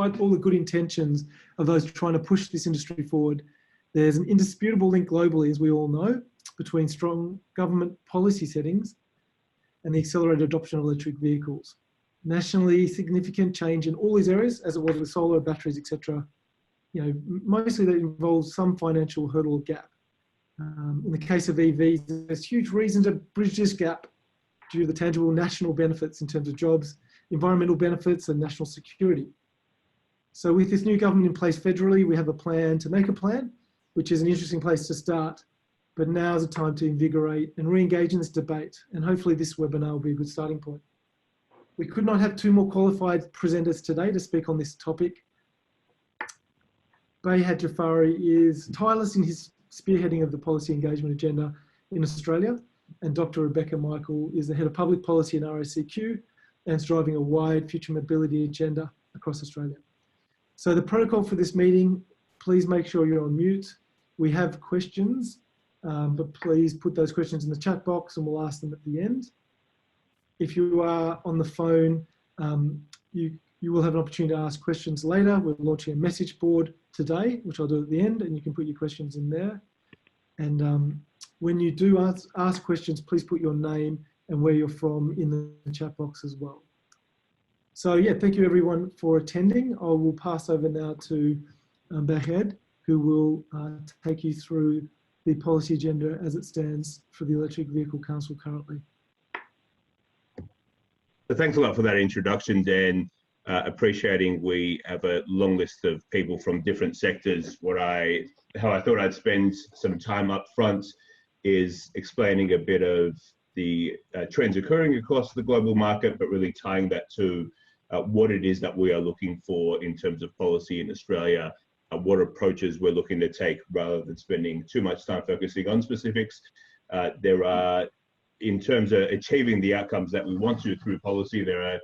despite all the good intentions of those trying to push this industry forward, there's an indisputable link globally, as we all know, between strong government policy settings and the accelerated adoption of electric vehicles. Nationally, significant change in all these areas, as it was with solar, batteries, etc. You know, mostly that involves some financial hurdle or gap. In the case of EVs, there's huge reason to bridge this gap due to the tangible national benefits in terms of jobs, environmental benefits, and national security. So with this new government in place federally, we have a plan to make a plan, which is an interesting place to start. But now is the time to invigorate and re-engage in this debate. And hopefully this webinar will be a good starting point. We could not have two more qualified presenters today to speak on this topic. Behyad Jafari is tireless in his spearheading of the policy engagement agenda in Australia. And Dr. Rebecca Michael is the head of public policy in RACQ and is driving a wide future mobility agenda across Australia. So the protocol for this meeting, please make sure you're on mute. We have questions, but please put those questions in the chat box and we'll ask them at the end. If you are on the phone, you will have an opportunity to ask questions later. We're launching a message board today, which I'll do at the end, and you can put your questions in there. And when you do ask questions, please put your name and where you're from in the chat box as well. So yeah, thank you everyone for attending. I will pass over now to Behyad, who will take you through the policy agenda as it stands for the Electric Vehicle Council currently. So thanks a lot for that introduction, Dan. Appreciating we have a long list of people from different sectors. How I thought I'd spend some time up front is explaining a bit of the trends occurring across the global market, but really tying that to what it is that we are looking for in terms of policy in Australia, what approaches we're looking to take rather than spending too much time focusing on specifics. There are, in terms of achieving the outcomes that we want to through policy, there are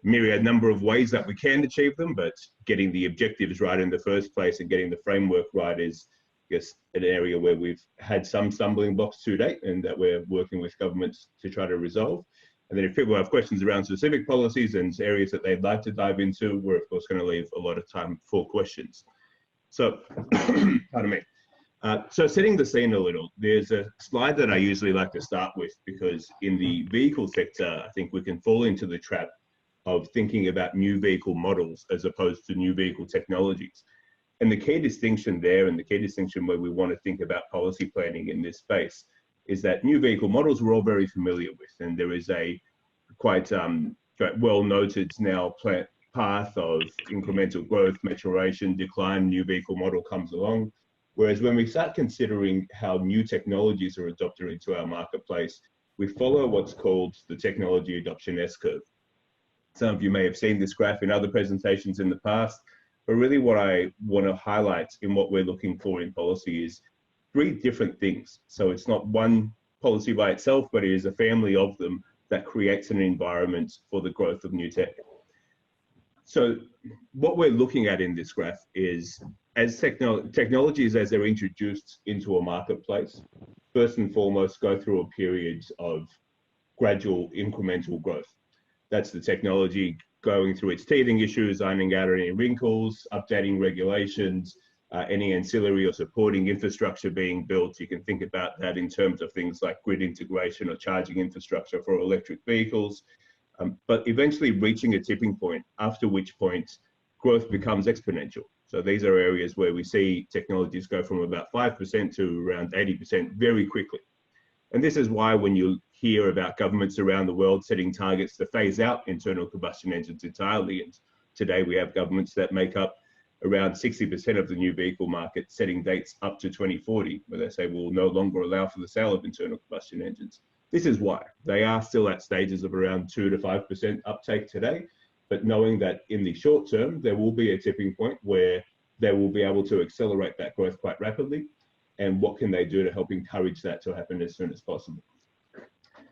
myriad number of ways that we can achieve them, but getting the objectives right in the first place and getting the framework right is, I guess, an area where we've had some stumbling blocks to date and that we're working with governments to try to resolve. And then if people have questions around specific policies and areas that they'd like to dive into, we're of course going to leave a lot of time for questions. So, pardon me. So setting the scene a little, there's a slide that I usually like to start with because in the vehicle sector, I think we can fall into the trap of thinking about new vehicle models as opposed to new vehicle technologies. And the key distinction there, and the key distinction where we want to think about policy planning in this space, is that new vehicle models we're all very familiar with, and there is a quite well noted now path of incremental growth, maturation, decline, new vehicle model comes along. Whereas when we start considering how new technologies are adopted into our marketplace, we follow what's called the technology adoption S-curve. Some of you may have seen this graph in other presentations in the past, but really what I want to highlight in what we're looking for in policy is three different things. So it's not one policy by itself, but it is a family of them that creates an environment for the growth of new tech. So what we're looking at in this graph is as technologies, as they're introduced into a marketplace, first and foremost go through a period of gradual incremental growth. That's the technology going through its teething issues, ironing out any wrinkles, updating regulations, any ancillary or supporting infrastructure being built. You can think about that in terms of things like grid integration or charging infrastructure for electric vehicles, but eventually reaching a tipping point, after which point growth becomes exponential. So these are areas where we see technologies go from about 5% to around 80% very quickly. And this is why when you hear about governments around the world setting targets to phase out internal combustion engines entirely, and today we have governments that make up around 60% of the new vehicle market, setting dates up to 2040, where they say we'll no longer allow for the sale of internal combustion engines. This is why. They are still at stages of around 2 to 5% uptake today, but knowing that in the short term, there will be a tipping point where they will be able to accelerate that growth quite rapidly. And what can they do to help encourage that to happen as soon as possible?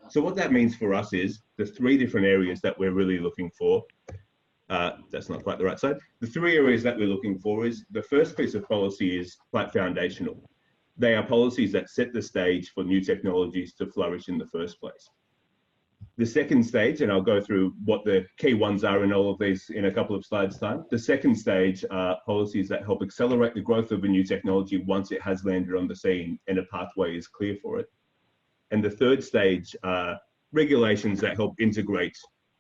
So what that means for us is the three different areas that we're really looking for. That's not quite the right side. The three areas that we're looking for is the first piece of policy is quite foundational. They are policies that set the stage for new technologies to flourish in the first place. The second stage, and I'll go through what the key ones are in all of these in a couple of slides' time. The second stage are policies that help accelerate the growth of a new technology once it has landed on the scene and a pathway is clear for it. And the third stage are regulations that help integrate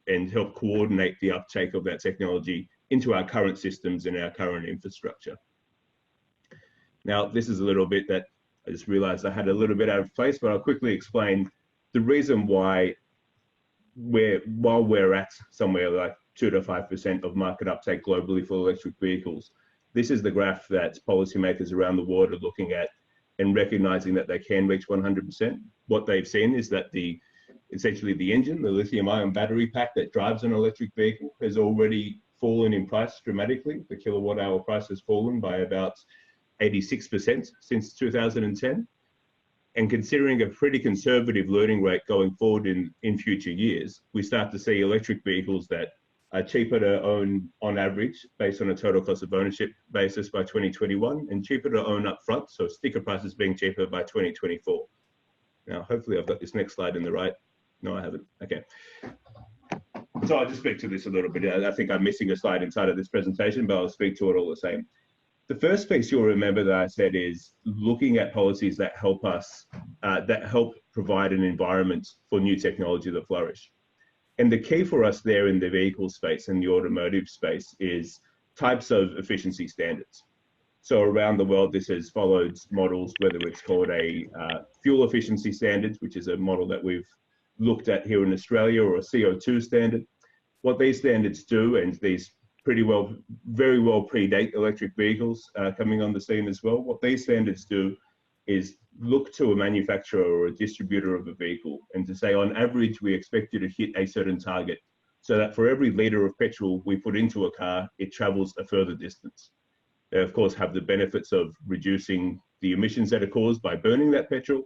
and help coordinate the uptake of that technology into our current systems and our current infrastructure. Now, this is a little bit that I just realized I had a little bit out of place, but I'll quickly explain the reason why while we're at somewhere like 2 to 5% of market uptake globally for electric vehicles, this is the graph that policymakers around the world are looking at and recognizing that they can reach 100%. What they've seen is that essentially the engine, the lithium-ion battery pack that drives an electric vehicle, has already fallen in price dramatically. The kilowatt-hour price has fallen by about 86% since 2010. And considering a pretty conservative learning rate going forward in future years, we start to see electric vehicles that are cheaper to own on average based on a total cost of ownership basis by 2021 and cheaper to own up front, so sticker prices being cheaper by 2024. Now, hopefully I've got this next slide in the right. No, I haven't. Okay. So I'll just speak to this a little bit. I think I'm missing a slide inside of this presentation, but I'll speak to it all the same. The first piece you'll remember that I said is looking at policies that help us, that help provide an environment for new technology to flourish. And the key for us there in the vehicle space and the automotive space is types of efficiency standards. So around the world, this has followed models, whether it's called a fuel efficiency standards, which is a model that we've looked at here in Australia, or a CO2 standard. What these standards do, and these very well predate electric vehicles coming on the scene as well. What these standards do is look to a manufacturer or a distributor of a vehicle and to say, on average, we expect you to hit a certain target so that for every litre of petrol we put into a car, it travels a further distance. They, of course, have the benefits of reducing the emissions that are caused by burning that petrol,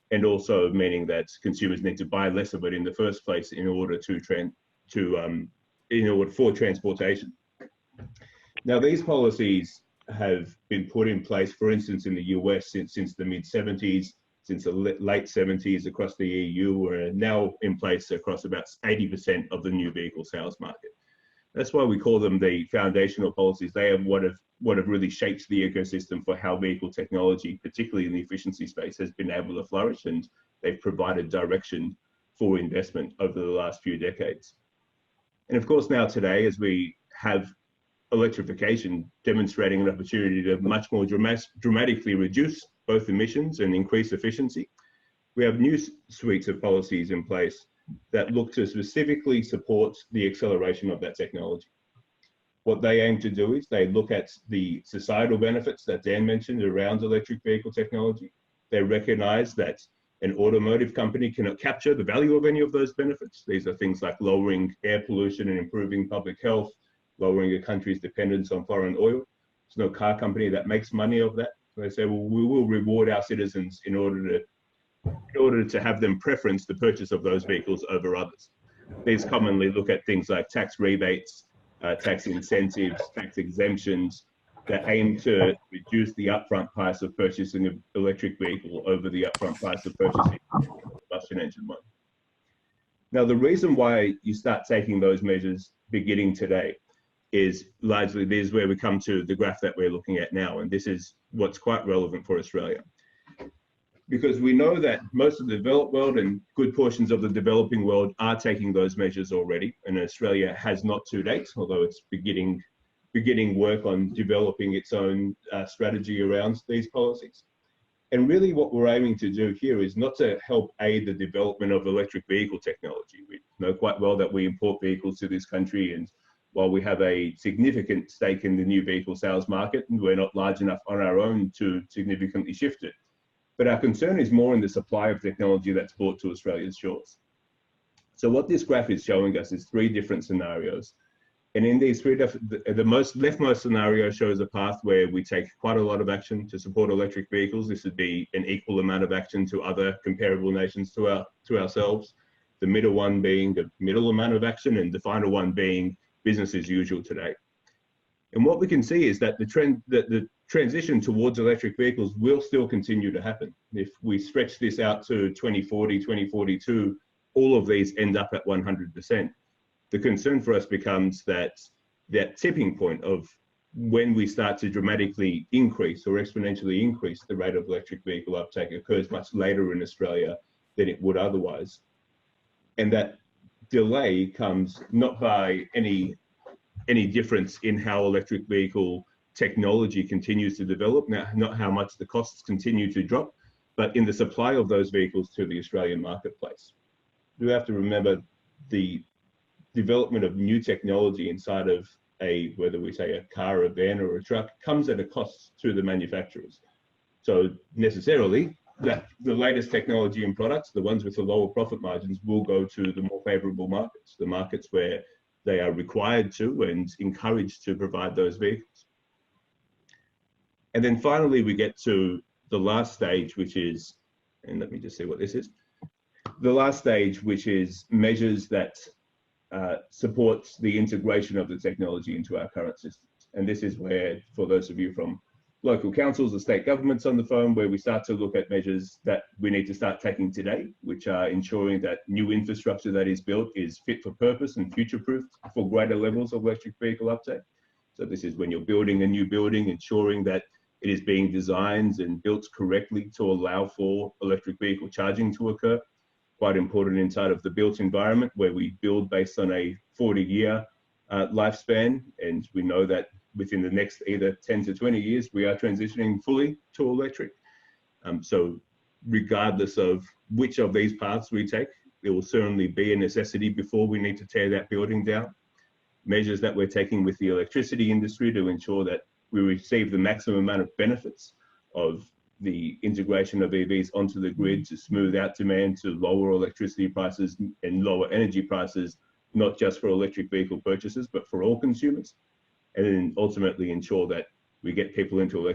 and also meaning that consumers need to buy less of it in the first place in order for transportation. Now, these policies have been put in place, for instance, in the US since the mid-70s, since the late 70s across the EU, are now in place across about 80% of the new vehicle sales market. That's why we call them the foundational policies. They are what have really shaped the ecosystem for how vehicle technology, particularly in the efficiency space, has been able to flourish, and they've provided direction for investment over the last few decades. And of course, now today, as we have electrification demonstrating an opportunity to much more dramatically reduce both emissions and increase efficiency, we have new suites of policies in place that look to specifically support the acceleration of that technology. What they aim to do is they look at the societal benefits that Dan mentioned around electric vehicle technology. They recognize that an automotive company cannot capture the value of any of those benefits. These are things like lowering air pollution and improving public health, lowering a country's dependence on foreign oil. There's no car company that makes money of that. So they say, well, we will reward our citizens in order to have them preference the purchase of those vehicles over others. These commonly look at things like tax rebates, tax incentives, tax exemptions that aim to reduce the upfront price of purchasing an electric vehicle over the upfront price of purchasing a combustion engine one. Now, the reason why you start taking those measures beginning today is largely, this is where we come to the graph that we're looking at now, and this is what's quite relevant for Australia. Because we know that most of the developed world and good portions of the developing world are taking those measures already, and Australia has not to date, although it's beginning work on developing its own strategy around these policies. And really what we're aiming to do here is not to help aid the development of electric vehicle technology. We know quite well that we import vehicles to this country, and while we have a significant stake in the new vehicle sales market, we're not large enough on our own to significantly shift it. But our concern is more in the supply of technology that's brought to Australia's shores. So what this graph is showing us is three different scenarios. And in these three, the leftmost scenario shows a path where we take quite a lot of action to support electric vehicles. This would be an equal amount of action to other comparable nations to ourselves. The middle one being the middle amount of action, and the final one being business as usual today. And what we can see is that the transition towards electric vehicles will still continue to happen. If we stretch this out to 2040, 2042, all of these end up at 100%. The concern for us becomes that tipping point of when we start to dramatically increase or exponentially increase the rate of electric vehicle uptake occurs much later in Australia than it would otherwise. And that delay comes not by any difference in how electric vehicle technology continues to develop, not how much the costs continue to drop, but in the supply of those vehicles to the Australian marketplace. We have to remember the development of new technology inside of whether we say a car, a van, or a truck, comes at a cost to the manufacturers. So necessarily, the latest technology and products, the ones with the lower profit margins, will go to the more favorable markets, the markets where they are required to and encouraged to provide those vehicles. And then finally, we get to the last stage, which is, and let me just see what this is. The last stage, which is measures that supports the integration of the technology into our current systems. And this is where, for those of you from local councils or state governments on the phone, where we start to look at measures that we need to start taking today, which are ensuring that new infrastructure that is built is fit for purpose and future-proof for greater levels of electric vehicle uptake. So this is when you're building a new building, ensuring that it is being designed and built correctly to allow for electric vehicle charging to occur. Quite important inside of the built environment, where we build based on a 40-year lifespan, and we know that within the next either 10 to 20 years, we are transitioning fully to electric. So regardless of which of these paths we take, there will certainly be a necessity before we need to tear that building down. Measures that we're taking with the electricity industry to ensure that we receive the maximum amount of benefits of the integration of EVs onto the grid to smooth out demand, to lower electricity prices and lower energy prices, not just for electric vehicle purchases, but for all consumers. And then ultimately ensure that we get people into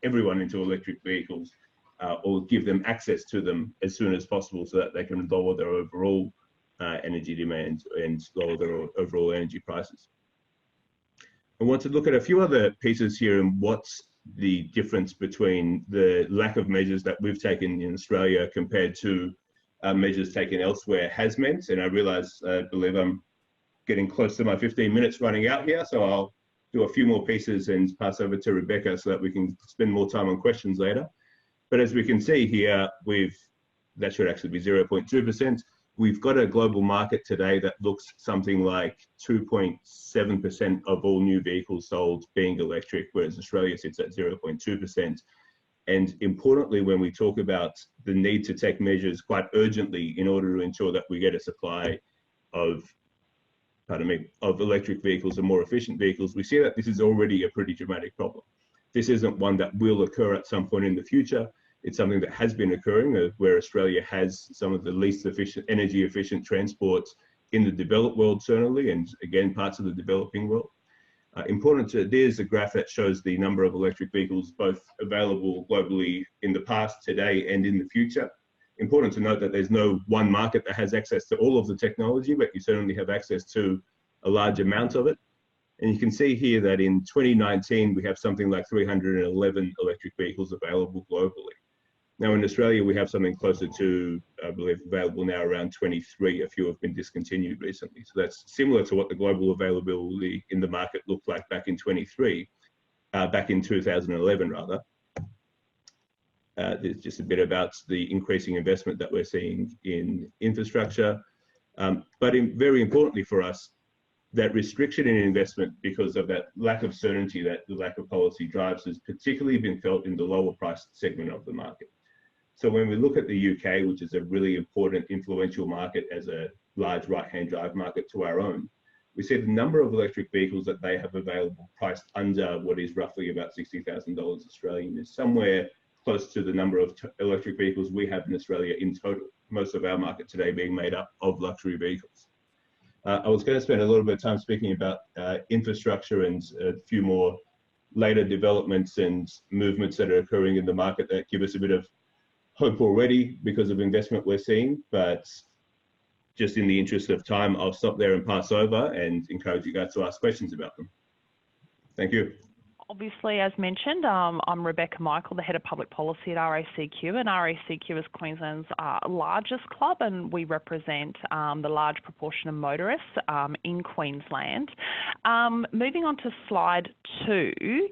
everyone into electric vehicles, or give them access to them as soon as possible so that they can lower their overall energy demand and lower their overall energy prices. I want to look at a few other pieces here and what's the difference between the lack of measures that we've taken in Australia compared to measures taken elsewhere has meant. And I believe I'm getting close to my 15 minutes running out here, so I'll do a few more pieces and pass over to Rebecca so that we can spend more time on questions later. But as we can see here, that should actually be 0.2%. We've got a global market today that looks something like 2.7% of all new vehicles sold being electric, whereas Australia sits at 0.2%. And importantly, when we talk about the need to take measures quite urgently in order to ensure that we get a supply of electric vehicles and more efficient vehicles, we see that this is already a pretty dramatic problem. This isn't one that will occur at some point in the future. It's something that has been occurring, where Australia has some of the least energy efficient transports in the developed world, certainly, and again, parts of the developing world. There's a graph that shows the number of electric vehicles both available globally in the past, today, and in the future. Important to note that there's no one market that has access to all of the technology, but you certainly have access to a large amount of it. And you can see here that in 2019, we have something like 311 electric vehicles available globally. Now in Australia, we have something closer to, I believe, available now around 23. A few have been discontinued recently. So that's similar to what the global availability in the market looked like back in 2011 rather. There's just a bit about the increasing investment that we're seeing in infrastructure. But very importantly for us, that restriction in investment because of that lack of certainty that the lack of policy drives has particularly been felt in the lower priced segment of the market. So when we look at the UK, which is a really important influential market as a large right-hand drive market to our own, we see the number of electric vehicles that they have available priced under what is roughly about $60,000 Australian is somewhere close to the number of electric vehicles we have in Australia in total, most of our market today being made up of luxury vehicles. I was going to spend a little bit of time speaking about infrastructure and a few more later developments and movements that are occurring in the market that give us a bit of hope already because of investment we're seeing. But just in the interest of time, I'll stop there and pass over and encourage you guys to ask questions about them. Thank you. Obviously, as mentioned, I'm Rebecca Michael, the Head of Public Policy at RACQ, and RACQ is Queensland's largest club, and we represent the large proportion of motorists in Queensland. Moving on to slide 2.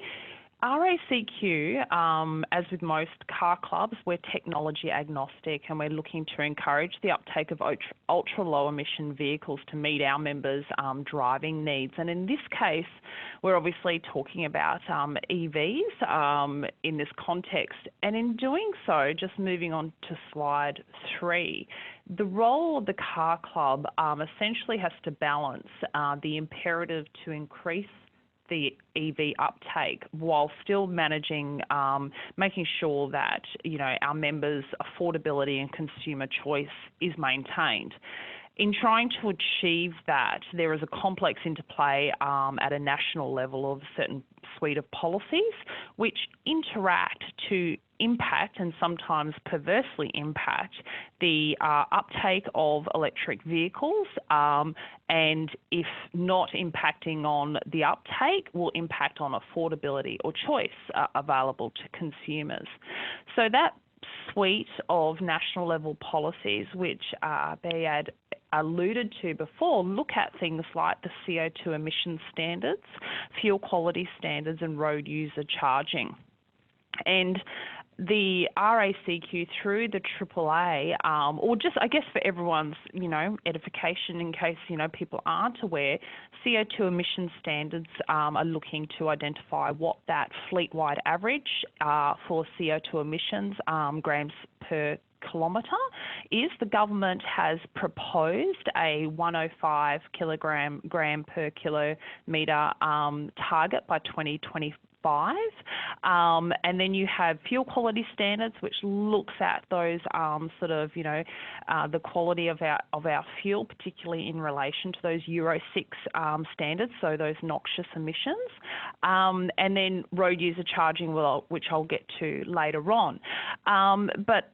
RACQ, as with most car clubs, we're technology agnostic and we're looking to encourage the uptake of ultra-low emission vehicles to meet our members' driving needs. And in this case, we're obviously talking about EVs in this context. And in doing so, just moving on to slide 3, the role of the car club essentially has to balance the imperative to increase the EV uptake while still managing, making sure that, you know, our members' affordability and consumer choice is maintained. In trying to achieve that, there is a complex interplay at a national level of a certain suite of policies which interact to impact and sometimes perversely impact the uptake of electric vehicles, and if not impacting on the uptake, will impact on affordability or choice available to consumers. So that suite of national level policies, which Behyad alluded to before, look at things like the CO2 emission standards, fuel quality standards and road user charging. And the RACQ through the AAA, or just I guess for everyone's, you know, edification in case, you know, people aren't aware, CO2 emission standards are looking to identify what that fleet-wide average for CO2 emissions grams per kilometre is. The government has proposed a 105 gram per kilometre target by 2025. And then you have fuel quality standards, which looks at those sort of, you know, the quality of our fuel, particularly in relation to those Euro 6 standards, so those noxious emissions. And then road user charging, which I'll get to later on. But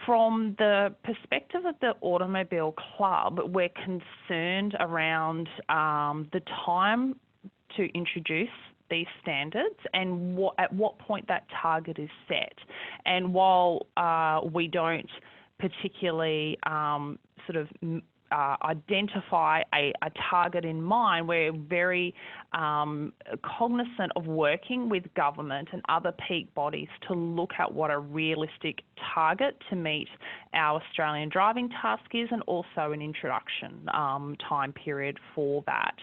from the perspective of the Automobile Club, we're concerned around the time to introduce these standards and at what point that target is set. And while we don't particularly sort of identify a target in mind, we're very cognizant of working with government and other peak bodies to look at what a realistic target to meet our Australian driving task is, and also an introduction time period for that.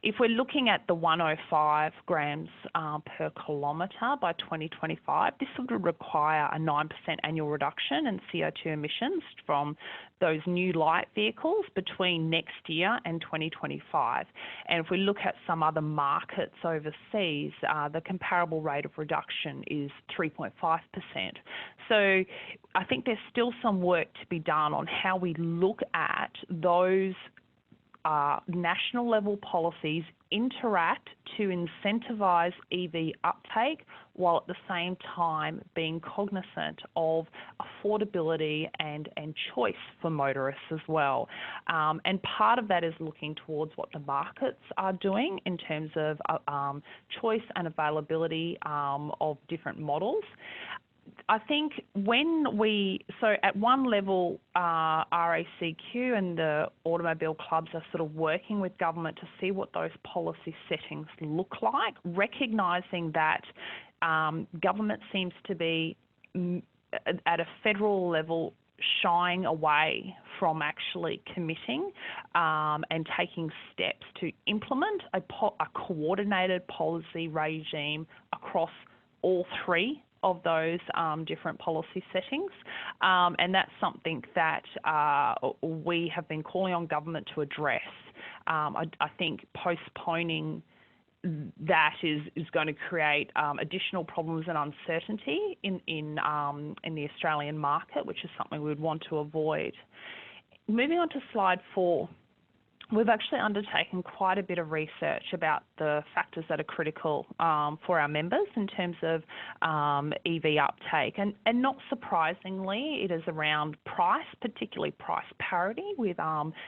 If we're looking at the 105 grams per kilometre by 2025, this would require a 9% annual reduction in CO2 emissions from those new light vehicles between next year and 2025. And if we look at some other markets overseas, the comparable rate of reduction is 3.5%. So I think there's still some work to be done on how we look at those national level policies interact to incentivise EV uptake while at the same time being cognizant of affordability and choice for motorists as well. And part of that is looking towards what the markets are doing in terms of choice and availability of different models. I think so at one level, RACQ and the automobile clubs are sort of working with government to see what those policy settings look like, recognising that government seems to be at a federal level shying away from actually committing and taking steps to implement a coordinated policy regime across all three of those different policy settings. And that's something that we have been calling on government to address. I think postponing that is going to create additional problems and uncertainty in the Australian market, which is something we would want to avoid. Moving on to slide 4. we've actually undertaken quite a bit of research about the factors that are critical for our members in terms of EV uptake. And not surprisingly, it is around price, particularly price parity with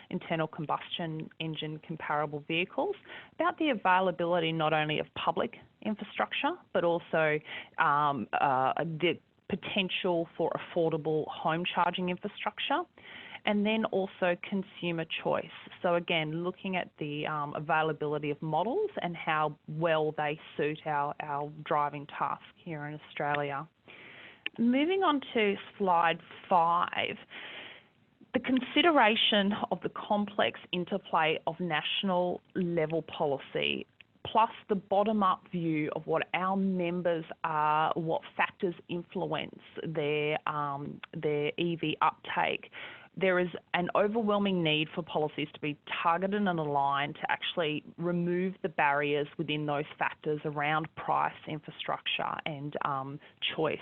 internal combustion engine comparable vehicles, about the availability not only of public infrastructure, but also the potential for affordable home charging infrastructure, and then also consumer choice. So again, looking at the availability of models and how well they suit our driving task here in Australia. Moving on to slide 5, the consideration of the complex interplay of national level policy plus the bottom-up view of what our members are, what factors influence their EV uptake. There is an overwhelming need for policies to be targeted and aligned to actually remove the barriers within those factors around price, infrastructure and choice.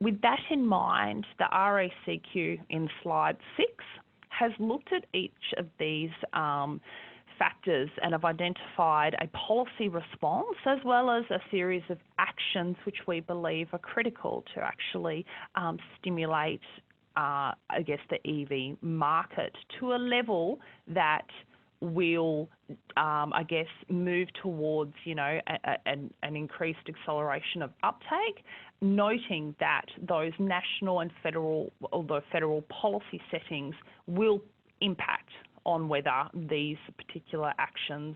With that in mind, the RACQ in slide 6 has looked at each of these factors and have identified a policy response as well as a series of actions which we believe are critical to actually stimulate I guess the EV market to a level that will, I guess, move towards, you know, an increased acceleration of uptake, noting that those national and federal, although federal policy settings will impact on whether these particular actions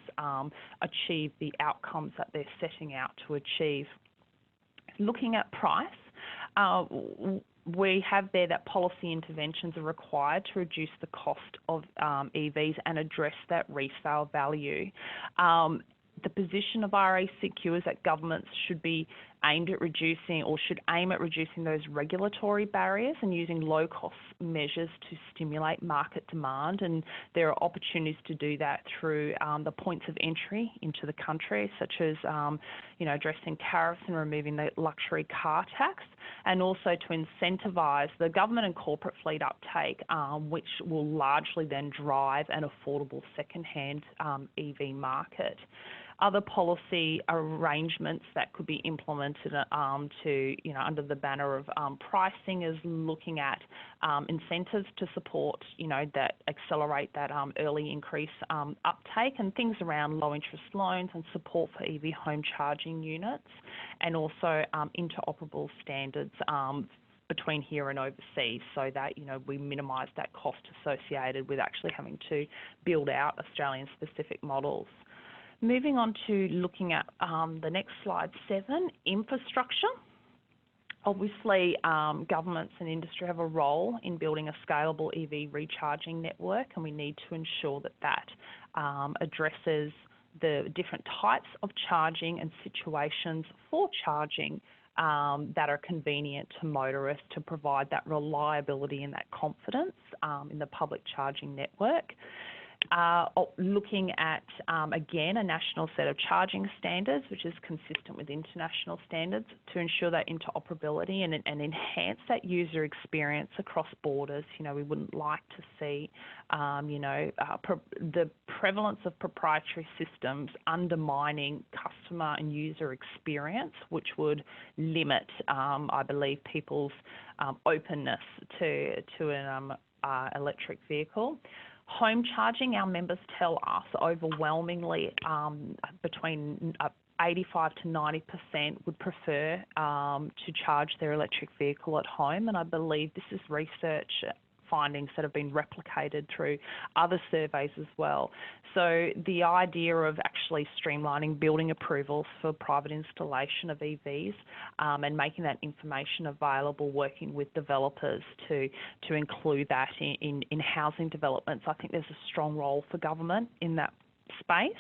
achieve the outcomes that they're setting out to achieve. Looking at price, we have there that policy interventions are required to reduce the cost of EVs and address that resale value. The position of RACQ is that governments should be aimed at reducing or should aim at reducing those regulatory barriers and using low-cost measures to stimulate market demand. And there are opportunities to do that through the points of entry into the country, such as you know, addressing tariffs and removing the luxury car tax, and also to incentivise the government and corporate fleet uptake, which will largely then drive an affordable second-hand EV market. Other policy arrangements that could be implemented to, you know, under the banner of pricing is looking at incentives to support, you know, that accelerate that early increase uptake, and things around low interest loans and support for EV home charging units, and also interoperable standards between here and overseas, so that, you know, we minimise that cost associated with actually having to build out Australian specific models. Moving on to looking at the next slide 7, infrastructure. Obviously, governments and industry have a role in building a scalable EV recharging network, and we need to ensure that that addresses the different types of charging and situations for charging that are convenient to motorists to provide that reliability and that confidence in the public charging network. Looking at, again, a national set of charging standards, which is consistent with international standards, to ensure that interoperability and enhance that user experience across borders. You know, we wouldn't like to see, you know, the prevalence of proprietary systems undermining customer and user experience, which would limit, I believe, people's openness to an electric vehicle. Home charging, our members tell us overwhelmingly between 85 to 90% would prefer to charge their electric vehicle at home, and I believe this is research findings that have been replicated through other surveys as well. So the idea of actually streamlining building approvals for private installation of EVs and making that information available, working with developers to include that in housing developments, I think there's a strong role for government in that space.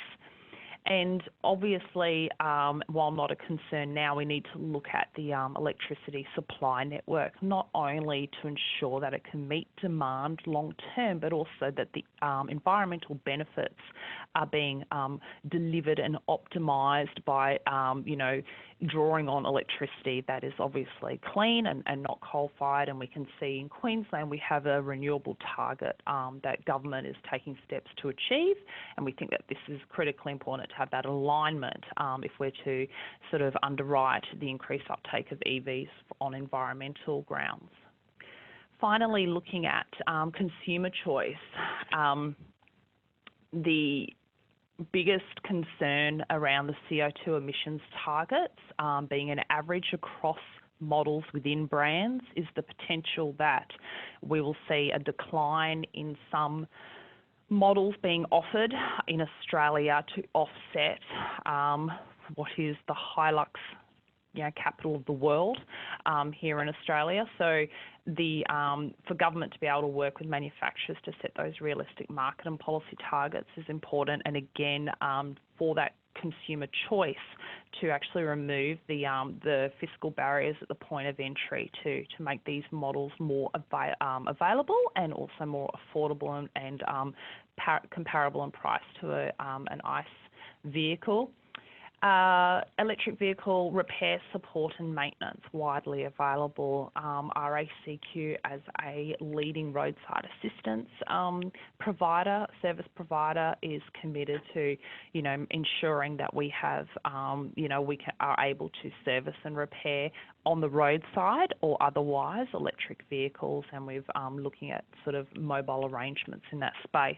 And obviously, while not a concern now, we need to look at the electricity supply network, not only to ensure that it can meet demand long term, but also that the environmental benefits are being delivered and optimised by, drawing on electricity that is obviously clean and not coal-fired. And we can see in Queensland we have a renewable target that government is taking steps to achieve, and we think that this is critically important to have that alignment if we're to sort of underwrite the increased uptake of EVs on environmental grounds. Finally, looking at consumer choice, the biggest concern around the CO2 emissions targets being an average across models within brands is the potential that we will see a decline in some models being offered in Australia to offset what is the Hilux capital of the world here in Australia. So for government to be able to work with manufacturers to set those realistic market and policy targets is important. And again, for that consumer choice to actually remove the fiscal barriers at the point of entry to make these models more available and also more affordable and comparable in price to an ICE vehicle. Electric vehicle repair, support and maintenance, widely available. RACQ as a leading roadside assistance service provider is committed to, ensuring that we have, are able to service and repair on the roadside or otherwise electric vehicles, and we're looking at sort of mobile arrangements in that space.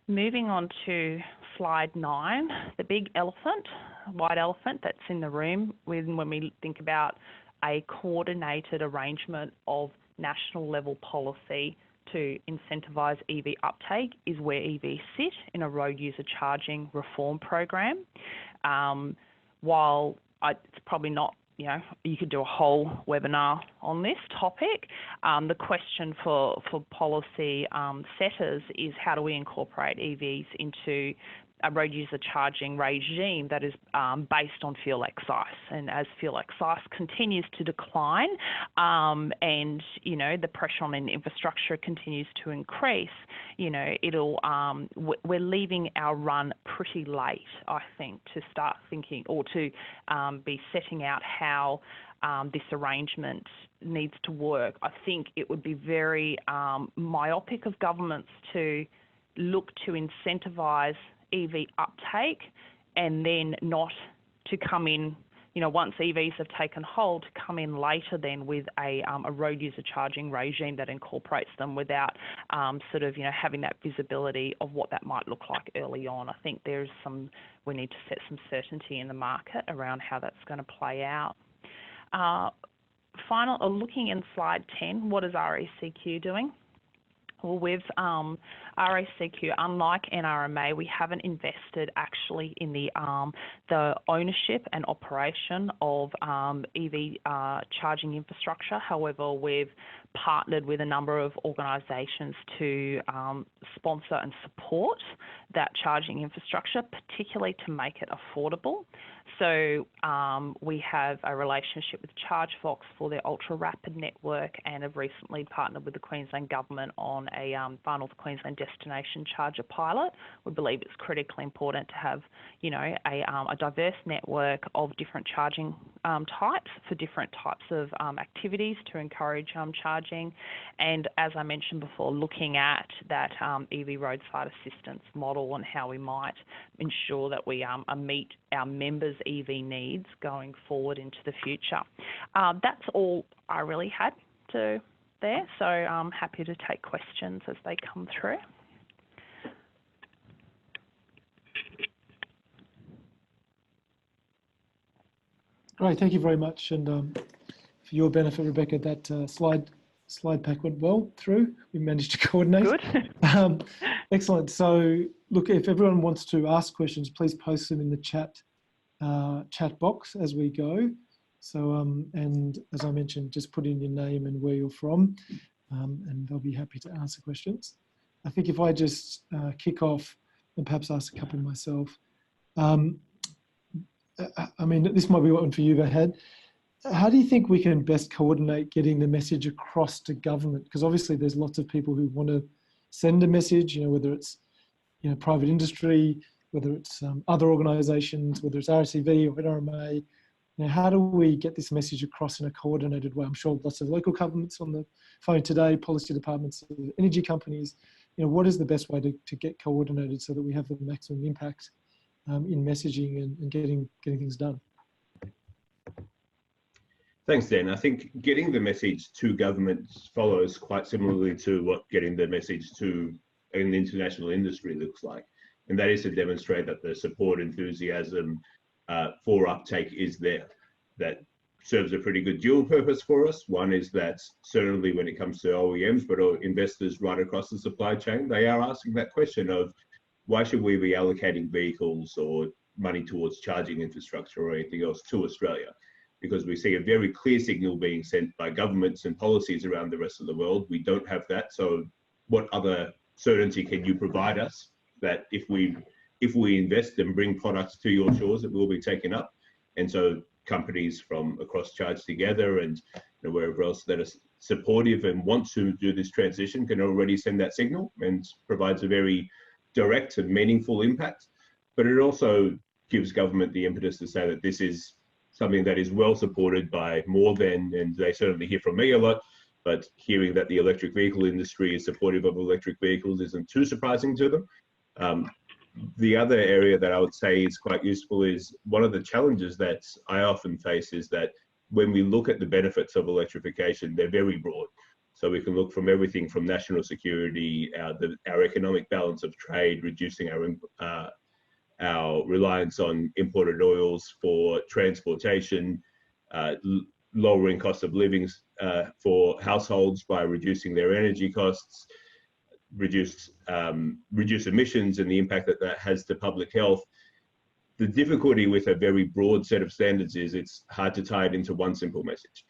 Moving on to slide 9, the big elephant, white elephant that's in the room when we think about a coordinated arrangement of national level policy to incentivise EV uptake is where EVs sit in a road user charging reform program. While it's probably not, you could do a whole webinar on this topic. The question for policy setters is how do we incorporate EVs into a road user charging regime that is based on fuel excise. And as fuel excise continues to decline and, the pressure on infrastructure continues to increase, we're leaving our run pretty late, I think, to start thinking or to be setting out how this arrangement needs to work. I think it would be very myopic of governments to look to incentivise EV uptake and then not to come in, once EVs have taken hold, to come in later then with a road user charging regime that incorporates them without having that visibility of what that might look like early on. I think we need to set some certainty in the market around how that's going to play out. Looking in slide 10, what is RACQ doing? Well, with RACQ, unlike NRMA, we haven't invested actually in the ownership and operation of EV charging infrastructure. However, we've partnered with a number of organisations to sponsor and support that charging infrastructure, particularly to make it affordable. So we have a relationship with ChargeFox for their ultra-rapid network and have recently partnered with the Queensland Government on a Far North Queensland destination charger pilot. We believe it's critically important to have, a diverse network of different charging types for different types of activities to encourage charging. And as I mentioned before, looking at that EV roadside assistance model and how we might ensure that we meet our members' EV needs going forward into the future. That's all I really had to there, so I'm happy to take questions as they come through. Great, thank you very much. And for your benefit, Rebecca, that slide pack went well through. We managed to coordinate. Good. Excellent. So look, if everyone wants to ask questions, please post them in the chat box as we go. So, and as I mentioned, just put in your name and where you're from, and they'll be happy to answer questions. I think if I just kick off and perhaps ask a couple myself. I mean, this might be one for you, Behyad. How do you think we can best coordinate getting the message across to government? Because obviously there's lots of people who want to send a message, whether it's, private industry, whether it's other organisations, whether it's RACV or NRMA. How do we get this message across in a coordinated way? I'm sure lots of local governments on the phone today, policy departments, energy companies. What is the best way to get coordinated so that we have the maximum impact in messaging and getting things done? Thanks, Dan. I think getting the message to governments follows quite similarly to what getting the message to an international industry looks like. And that is to demonstrate that the support, enthusiasm for uptake is there. That serves a pretty good dual purpose for us. One is that certainly when it comes to OEMs, but investors right across the supply chain, they are asking that question of why should we be allocating vehicles or money towards charging infrastructure or anything else to Australia? Because we see a very clear signal being sent by governments and policies around the rest of the world. We don't have that. So what other certainty can you provide us that if we invest and bring products to your shores, it will be taken up? And so companies from across Charge Together and wherever else that are supportive and want to do this transition can already send that signal and provides a very direct and meaningful impact. But it also gives government the impetus to say that this is something that is well supported by more than, and they certainly hear from me a lot, but hearing that the electric vehicle industry is supportive of electric vehicles isn't too surprising to them. The other area that I would say is quite useful is one of the challenges that I often face is that when we look at the benefits of electrification, they're very broad. So we can look from everything from national security, our economic balance of trade, reducing our reliance on imported oils for transportation, lowering cost of living for households by reducing their energy costs, reduce emissions and the impact that that has to public health. The difficulty with a very broad set of standards is it's hard to tie it into one simple message.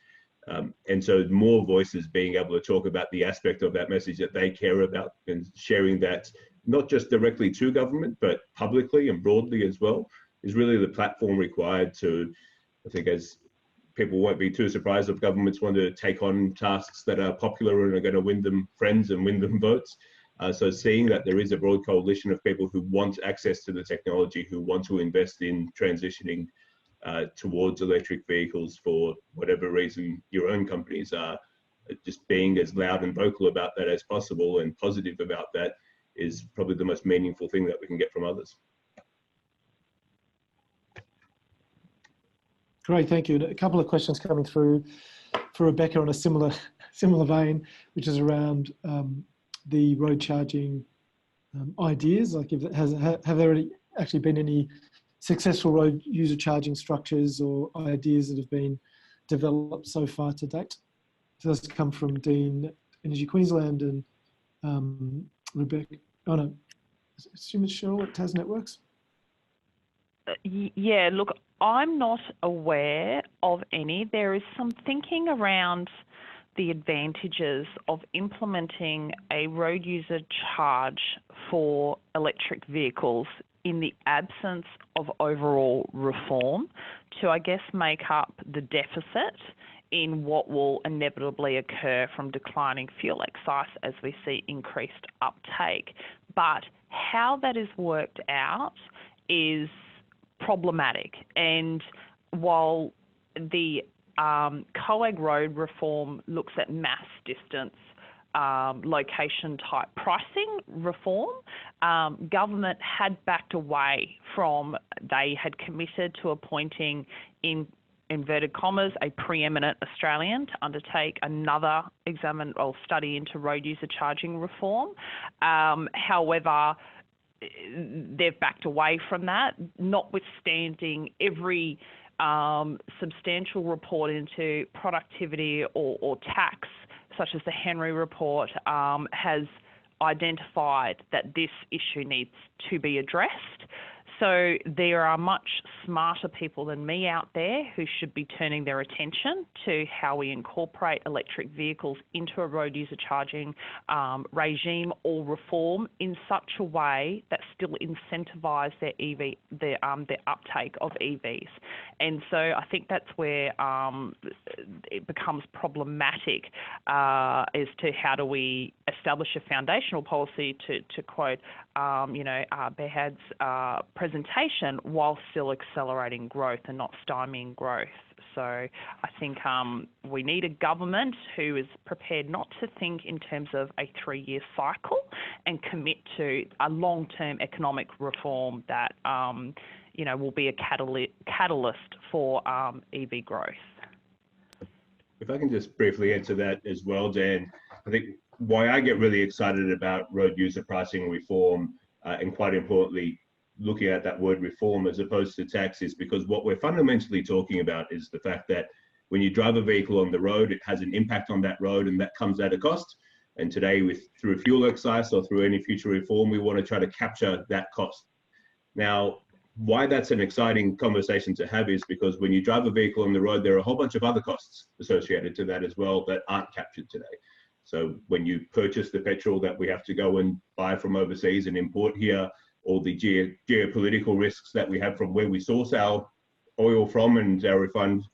And so more voices being able to talk about the aspect of that message that they care about and sharing that not just directly to government, but publicly and broadly as well, is really the platform required to, I think, as people won't be too surprised if governments want to take on tasks that are popular and are going to win them friends and win them votes. So seeing that there is a broad coalition of people who want access to the technology, who want to invest in transitioning towards electric vehicles for whatever reason your own companies are, just being as loud and vocal about that as possible and positive about that is probably the most meaningful thing that we can get from others. Great, thank you. A couple of questions coming through for Rebecca on a similar vein, which is around the road charging ideas. Like, have there actually been any successful road user charging structures or ideas that have been developed so far to date? So that's come from Dean, Energy Queensland, and Rebecca. Oh no, I assume it's Cheryl at Tas Networks. Yeah, look, I'm not aware of any. There is some thinking around the advantages of implementing a road user charge for electric vehicles in the absence of overall reform to, I guess, make up the deficit in what will inevitably occur from declining fuel excise as we see increased uptake. But how that is worked out is problematic. And while the COAG road reform looks at mass distance location type pricing reform, government had backed away from, they had committed to appointing, in inverted commas, a preeminent Australian to undertake another study into road user charging reform. However, they've backed away from that, notwithstanding every substantial report into productivity or tax, such as the Henry report, has identified that this issue needs to be addressed. So there are much smarter people than me out there who should be turning their attention to how we incorporate electric vehicles into a road user charging regime or reform in such a way that still incentivise their uptake of EVs. And so I think that's where it becomes problematic as to how do we establish a foundational policy to quote, Behyad's presentation, while still accelerating growth and not stymieing growth. So I think we need a government who is prepared not to think in terms of a 3-year cycle and commit to a long-term economic reform that, will be a catalyst for EV growth. If I can just briefly answer that as well, Dan, I think why I get really excited about road user pricing reform and quite importantly, looking at that word reform as opposed to tax is because what we're fundamentally talking about is the fact that when you drive a vehicle on the road, it has an impact on that road and that comes at a cost. And today through fuel excise or through any future reform, we want to try to capture that cost. Now, why that's an exciting conversation to have is because when you drive a vehicle on the road, there are a whole bunch of other costs associated to that as well that aren't captured today. So when you purchase the petrol that we have to go and buy from overseas and import here, all the geopolitical risks that we have from where we source our oil from and our refined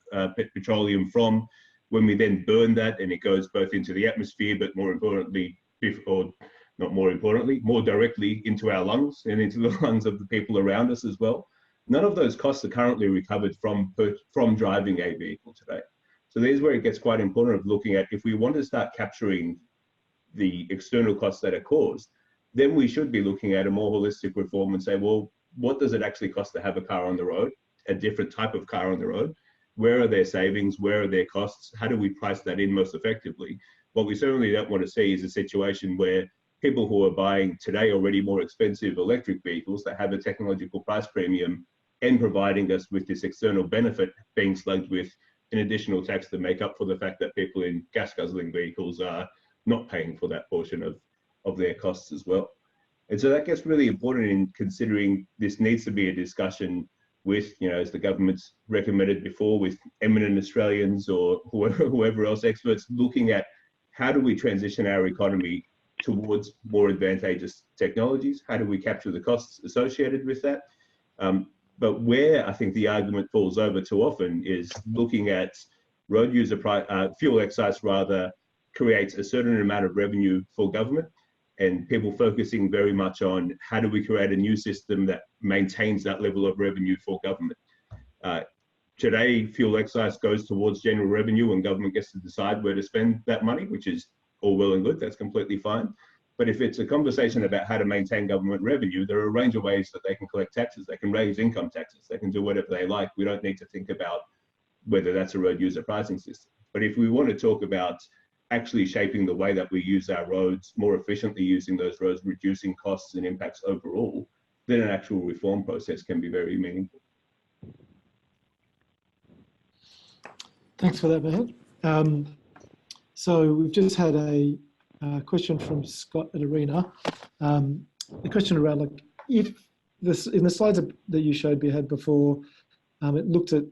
petroleum from, when we then burn that and it goes both into the atmosphere, but more importantly, more directly into our lungs and into the lungs of the people around us as well. None of those costs are currently recovered from driving a vehicle today. So there's where it gets quite important of looking at if we want to start capturing the external costs that are caused, then we should be looking at a more holistic reform and say, well, what does it actually cost to have a car on the road, a different type of car on the road? Where are their savings? Where are their costs? How do we price that in most effectively? What we certainly don't want to see is a situation where people who are buying today already more expensive electric vehicles that have a technological price premium and providing us with this external benefit being slugged with an additional tax to make up for the fact that people in gas guzzling vehicles are not paying for that portion of their costs as well. And so that gets really important in considering this needs to be a discussion with, as the government's recommended before, with eminent Australians or whoever else, experts looking at how do we transition our economy towards more advantageous technologies? How do we capture the costs associated with that? But where I think the argument falls over too often is looking at road user fuel excise rather creates a certain amount of revenue for government, and people focusing very much on how do we create a new system that maintains that level of revenue for government. Today, fuel excise goes towards general revenue and government gets to decide where to spend that money, which is all well and good, that's completely fine. But if it's a conversation about how to maintain government revenue, there are a range of ways that they can collect taxes. They can raise income taxes. They can do whatever they like. We don't need to think about whether that's a road user pricing system. But if we want to talk about actually shaping the way that we use our roads, more efficiently using those roads, reducing costs and impacts overall, then an actual reform process can be very meaningful. Thanks for that, Behyad. So we've just had a question from Scott at Arena. The question around if this in the slides that you showed Behyad before, it looked at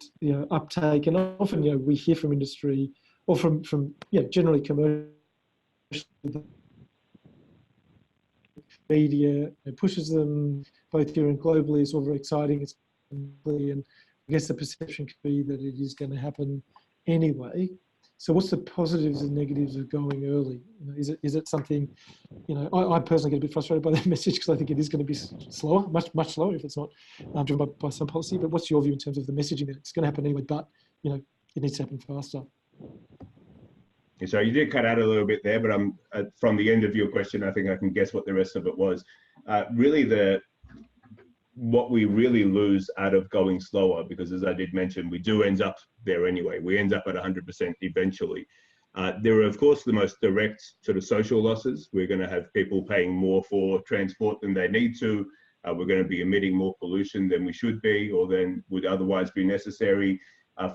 uptake, and often we hear from industry or from generally commercial media, it pushes them both here and globally. It's all very exciting. And I guess the perception could be that it is going to happen anyway. So what's the positives and negatives of going early? Is it something, I personally get a bit frustrated by that message because I think it is going to be slower, much slower if it's not driven by some policy. But what's your view in terms of the messaging that it's going to happen anyway, but it needs to happen faster? So you did cut out a little bit there, but from the end of your question, I think I can guess what the rest of it was. Really what we really lose out of going slower, because as I did mention, we do end up there anyway. We end up at 100% eventually. There are, of course, the most direct sort of social losses. We're going to have people paying more for transport than they need to. We're going to be emitting more pollution than we should be, or than would otherwise be necessary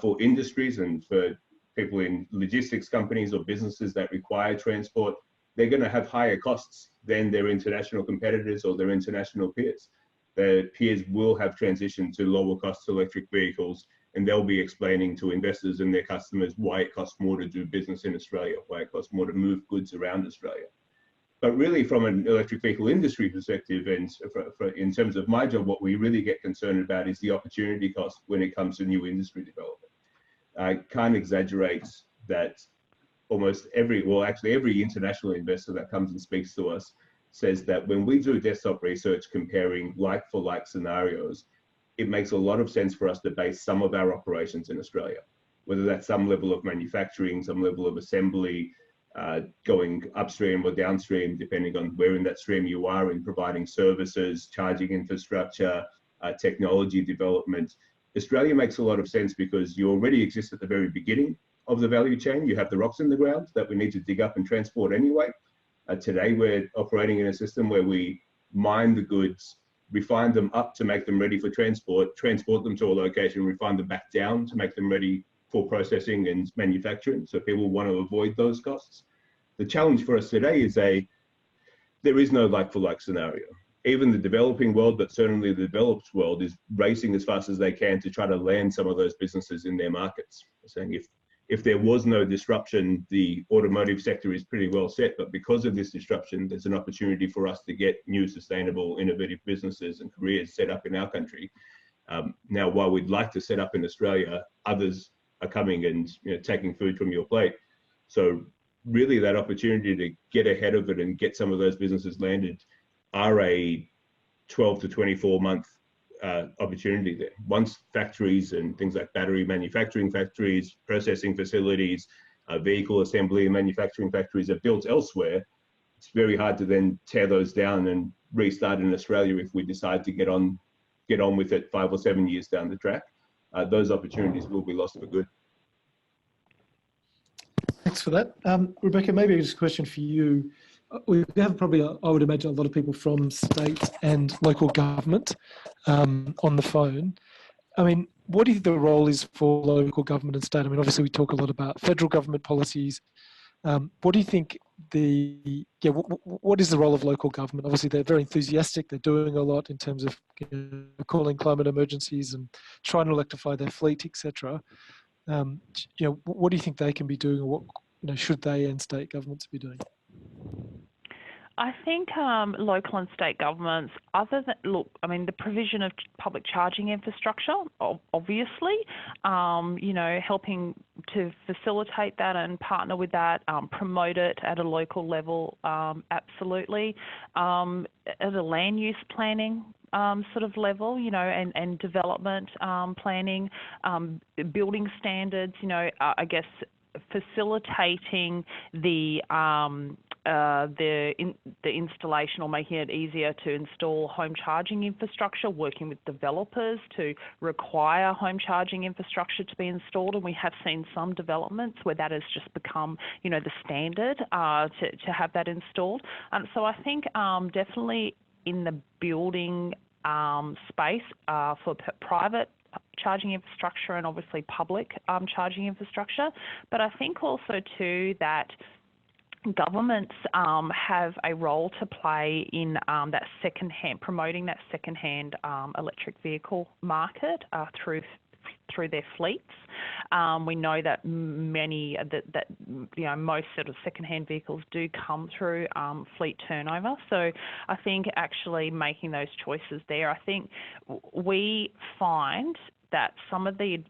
for industries and for people in logistics companies or businesses that require transport. They're going to have higher costs than their international competitors or their international peers. their peers will have transitioned to lower cost electric vehicles, and they'll be explaining to investors and their customers why it costs more to do business in Australia, why it costs more to move goods around Australia. But really, from an electric vehicle industry perspective, and in terms of my job, what we really get concerned about is the opportunity cost when it comes to new industry development. I can't exaggerate that almost every international investor that comes and speaks to us says that when we do desktop research comparing like-for-like scenarios, it makes a lot of sense for us to base some of our operations in Australia, whether that's some level of manufacturing, some level of assembly, going upstream or downstream, depending on where in that stream you are, in providing services, charging infrastructure, technology development. Australia makes a lot of sense because you already exist at the very beginning of the value chain. You have the rocks in the ground that we need to dig up and transport anyway. Today, we're operating in a system where we mine the goods, refine them up to make them ready for transport them to a location, refine them back down to make them ready for processing and manufacturing. So people want to avoid those costs. The challenge for us today is there is no like-for-like scenario. Even the developing world, but certainly the developed world, is racing as fast as they can to try to land some of those businesses in their markets. Saying if there was no disruption, the automotive sector is pretty well set, but because of this disruption, there's an opportunity for us to get new, sustainable, innovative businesses and careers set up in our country. Now, while we'd like to set up in Australia, others are coming and taking food from your plate. So really that opportunity to get ahead of it and get some of those businesses landed are a 12 to 24 month opportunity there. Once factories and things like battery manufacturing factories, processing facilities, vehicle assembly and manufacturing factories are built elsewhere, it's very hard to then tear those down and restart in Australia if we decide to get on with it 5 or 7 years down the track. Those opportunities will be lost for good. Thanks for that. Rebecca, maybe just a question for you. We have probably, I would imagine, a lot of people from state and local government on the phone. I mean, what do you think the role is for local government and state? I mean, obviously we talk a lot about federal government policies. What do you think what is the role of local government? Obviously they're very enthusiastic. They're doing a lot in terms of calling climate emergencies and trying to electrify their fleet, etc. What do you think they can be doing, or what should they and state governments be doing? I think local and state governments, the provision of public charging infrastructure, obviously, helping to facilitate that and partner with that, promote it at a local level, absolutely. At a land use planning sort of level, and development planning, building standards, I guess facilitating the installation or making it easier to install home charging infrastructure, working with developers to require home charging infrastructure to be installed. And we have seen some developments where that has just become, the standard to have that installed. So I think definitely in the building space for private charging infrastructure and obviously public charging infrastructure. But I think also too that governments have a role to play in that promoting that second-hand electric vehicle market through their fleets. We know that most sort of second-hand vehicles do come through fleet turnover. So I think actually making those choices there, I think we find that some of the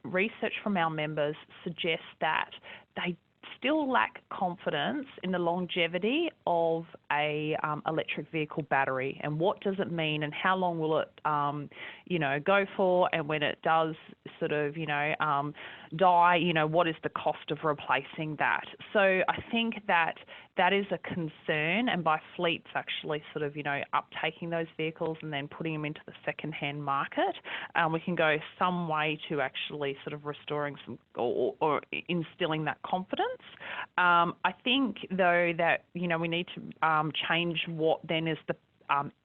research from our members suggests that they still lack confidence in the longevity of a electric vehicle battery, and what does it mean, and how long will it go for, and when it does sort of die, what is the cost of replacing that? So I think that is a concern, and by fleets actually sort of uptaking those vehicles and then putting them into the second-hand market, we can go some way to actually sort of restoring some or instilling that confidence. I think though that we need to change what then is the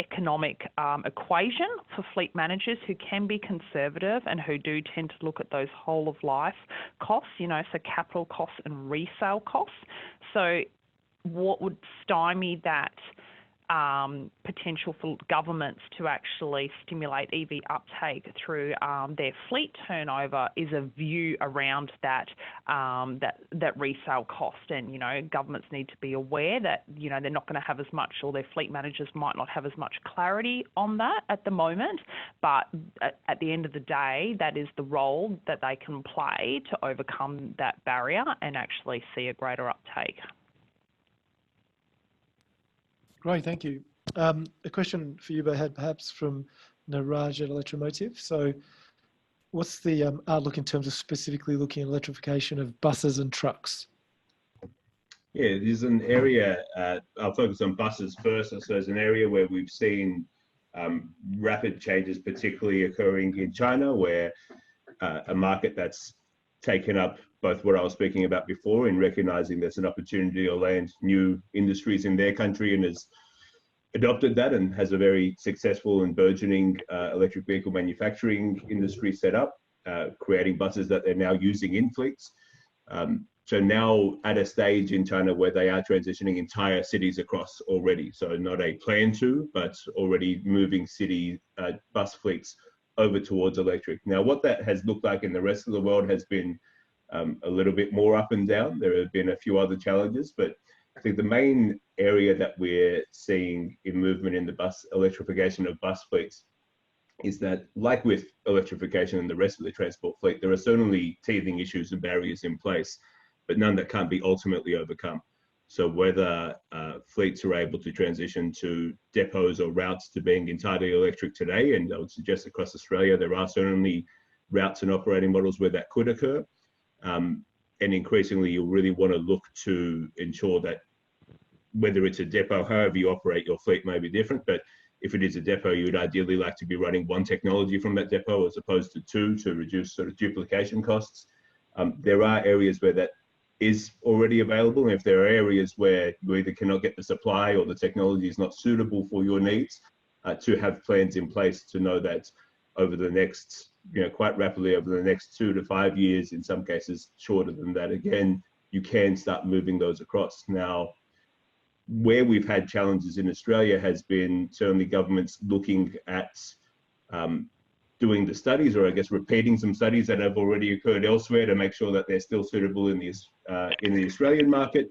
economic equation for fleet managers who can be conservative and who do tend to look at those whole of life costs, so capital costs and resale costs. So what would stymie that potential for governments to actually stimulate EV uptake through their fleet turnover is a view around that resale cost. And, governments need to be aware that, they're not going to have as much, or their fleet managers might not have as much clarity on that at the moment. But at the end of the day, that is the role that they can play to overcome that barrier and actually see a greater uptake. Great, thank you. A question for you, Behyad, perhaps from Niraj at Electromotive. So what's the outlook in terms of specifically looking at electrification of buses and trucks? Yeah, there's an area, I'll focus on buses first. So there's an area where we've seen rapid changes, particularly occurring in China, where a market that's taken up both what I was speaking about before in recognizing there's an opportunity to land new industries in their country, and has adopted that and has a very successful and burgeoning electric vehicle manufacturing industry set up, creating buses that they're now using in fleets. So now at a stage in China where they are transitioning entire cities across already. So not a plan to, but already moving city bus fleets over towards electric. Now, what that has looked like in the rest of the world has been a little bit more up and down. There have been a few other challenges, but I think the main area that we're seeing in movement in the bus electrification of bus fleets is that, like with electrification and the rest of the transport fleet, there are certainly teething issues and barriers in place, but none that can't be ultimately overcome. So whether fleets are able to transition to depots or routes to being entirely electric today, and I would suggest across Australia, there are certainly routes and operating models where that could occur. And increasingly, you'll really want to look to ensure that whether it's a depot, however you operate your fleet may be different, but if it is a depot, you would ideally like to be running one technology from that depot as opposed to two, to reduce sort of duplication costs. There are areas where that is already available, and if there are areas where you either cannot get the supply or the technology is not suitable for your needs, to have plans in place to know that over the next, quite rapidly over the next 2 to 5 years, in some cases shorter than that, again, you can start moving those across. Now, where we've had challenges in Australia has been certainly governments looking at doing the studies, or I guess repeating some studies that have already occurred elsewhere to make sure that they're still suitable in the Australian market.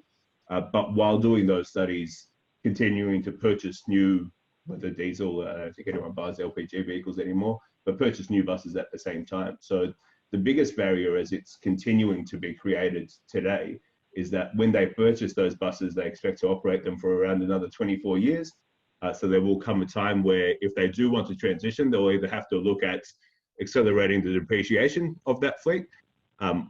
But while doing those studies, continuing to purchase new, whether diesel, I don't think anyone buys LPG vehicles anymore, but purchase new buses at the same time. So the biggest barrier as it's continuing to be created today is that when they purchase those buses, they expect to operate them for around another 24 years. So there will come a time where if they do want to transition, they'll either have to look at accelerating the depreciation of that fleet,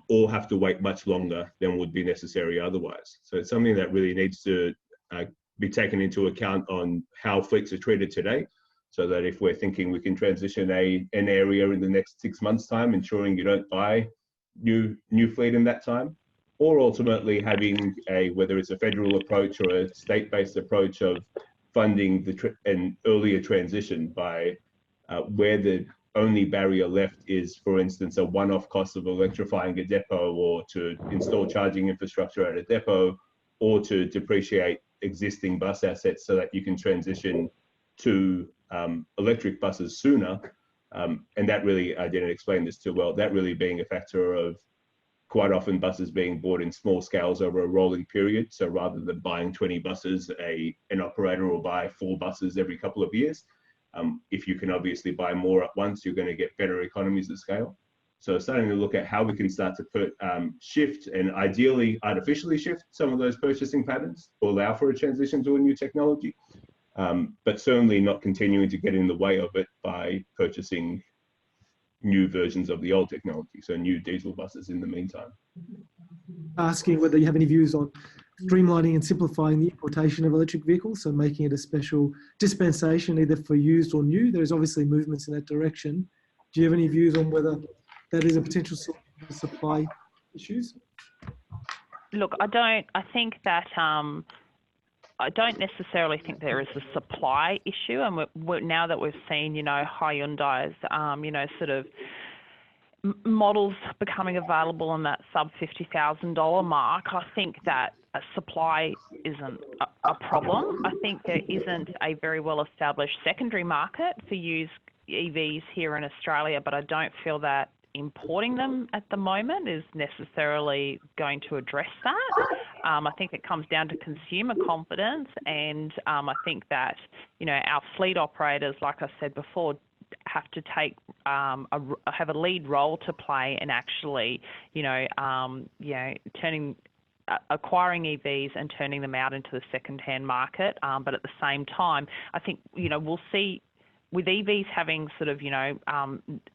or have to wait much longer than would be necessary otherwise. So it's something that really needs to be taken into account on how fleets are treated today, so that if we're thinking we can transition an area in the next 6 months' time, ensuring you don't buy new fleet in that time, or ultimately having whether it's a federal approach or a state-based approach of funding an earlier transition by where the only barrier left is, for instance, a one-off cost of electrifying a depot, or to install charging infrastructure at a depot, or to depreciate existing bus assets so that you can transition to electric buses sooner. And that really, I didn't explain this too well, that really being a factor of quite often buses being bought in small scales over a rolling period. So rather than buying 20 buses, an operator will buy 4 buses every couple of years. If you can obviously buy more at once, you're going to get better economies of scale. So starting to look at how we can start to shift, and ideally artificially shift, some of those purchasing patterns to allow for a transition to a new technology, but certainly not continuing to get in the way of it by purchasing new versions of the old technology, so new diesel buses in the meantime. Asking whether you have any views on streamlining and simplifying the importation of electric vehicles, so making it a special dispensation either for used or new. There's obviously movements in that direction. Do you have any views on whether that is a potential solution to supply issues? Look, I think that I don't necessarily think there is a supply issue, and now that we've seen, Hyundai's, sort of models becoming available on that sub $50,000 mark, I think that supply isn't a problem. I think there isn't a very well-established secondary market for used EVs here in Australia, but I don't feel that importing them at the moment is necessarily going to address that. I think it comes down to consumer confidence, and I think that, you know, our fleet operators, like I said before, have to take have a lead role to play in actually, acquiring EVs and turning them out into the second-hand market. But at the same time, I think, you know, we'll see with EVs having sort of,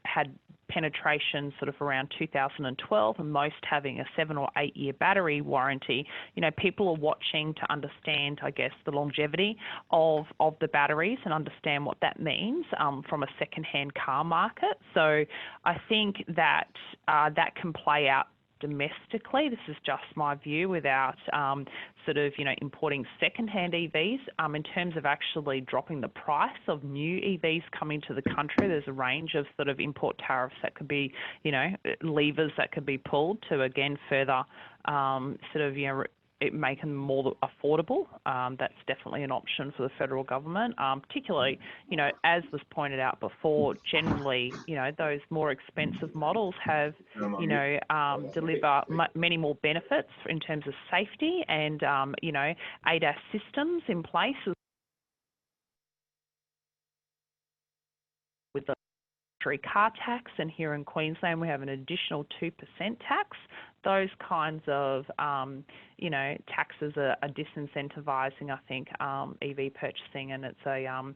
had penetration sort of around 2012 and most having a 7 or 8 year battery warranty, you know, people are watching to understand, I guess, the longevity of the batteries and understand what that means from a second-hand car market. So I think that that can play out domestically. This is just my view without importing second-hand EVs. In terms of actually dropping the price of new EVs coming to the country, there's a range of sort of import tariffs that could be, levers that could be pulled to, again, further make them more affordable. That's definitely an option for the federal government, particularly, as was pointed out before, generally, those more expensive models have, deliver many more benefits in terms of safety and, ADAS systems in place with the car tax, and here in Queensland we have an additional 2% tax. Those kinds of, taxes are disincentivising, I think, EV purchasing, and it's a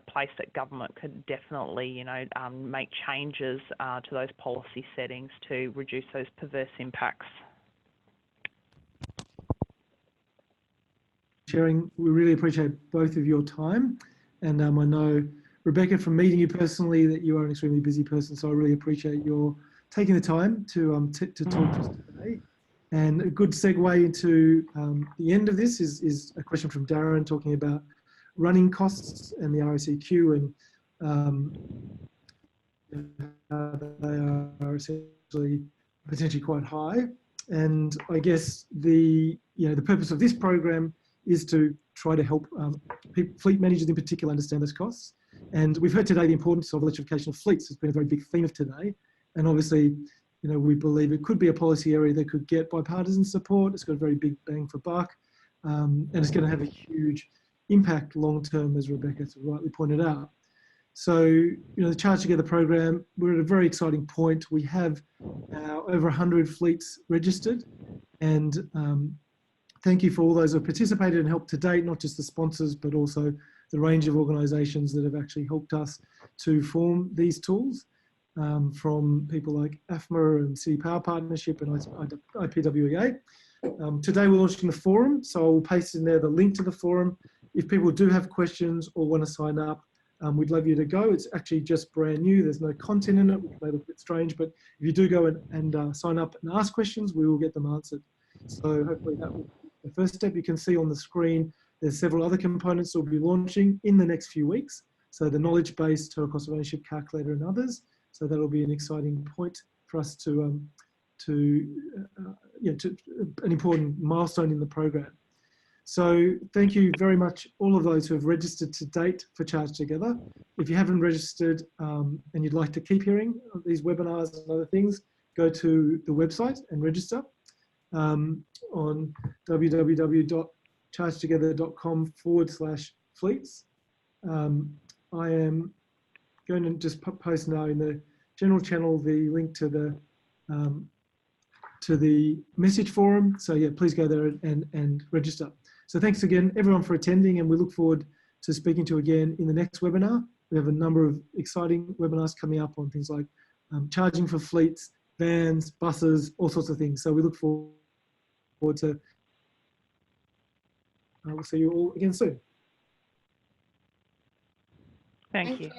place that government could definitely, make changes to those policy settings to reduce those perverse impacts. Sharing, we really appreciate both of your time, and I know, Rebecca, from meeting you personally, that you are an extremely busy person, so I really appreciate your taking the time to talk to us today. And a good segue into the end of this is a question from Darren talking about running costs and the RACQ and how they are essentially potentially quite high. And I guess the purpose of this program is to try to help fleet managers in particular understand those costs. And we've heard today the importance of electrification of fleets. It's been a very big theme of today. And obviously, we believe it could be a policy area that could get bipartisan support. It's got a very big bang for buck. And it's going to have a huge impact long-term, as Rebecca rightly pointed out. So, the Charge Together program, we're at a very exciting point. We have over 100 fleets registered. And thank you for all those who have participated and helped to date, not just the sponsors, but also the range of organisations that have actually helped us to form these tools, from people like AFMA and City Power Partnership and IPWEA. Today we're launching the forum, so I'll paste in there the link to the forum. If people do have questions or want to sign up, we'd love you to go. It's actually just brand new. There's no content in it, which may look a bit strange, but if you do go and sign up and ask questions, we will get them answered. So hopefully that will be the first step. You can see on the screen there's several other components that we'll be launching in the next few weeks. So the knowledge base, total cost of ownership calculator, and others. So that'll be an exciting point for us to an important milestone in the program. So thank you very much, all of those who have registered to date for Charge Together. If you haven't registered and you'd like to keep hearing these webinars and other things, go to the website and register on www.chargetogether.com/fleets. I am going to just post now in the general channel the link to the message forum. So yeah, please go there and register. So thanks again, everyone, for attending, and we look forward to speaking to you again in the next webinar. We have a number of exciting webinars coming up on things like charging for fleets, vans, buses, all sorts of things. So we look forward to, we'll see you all again soon. Thank you.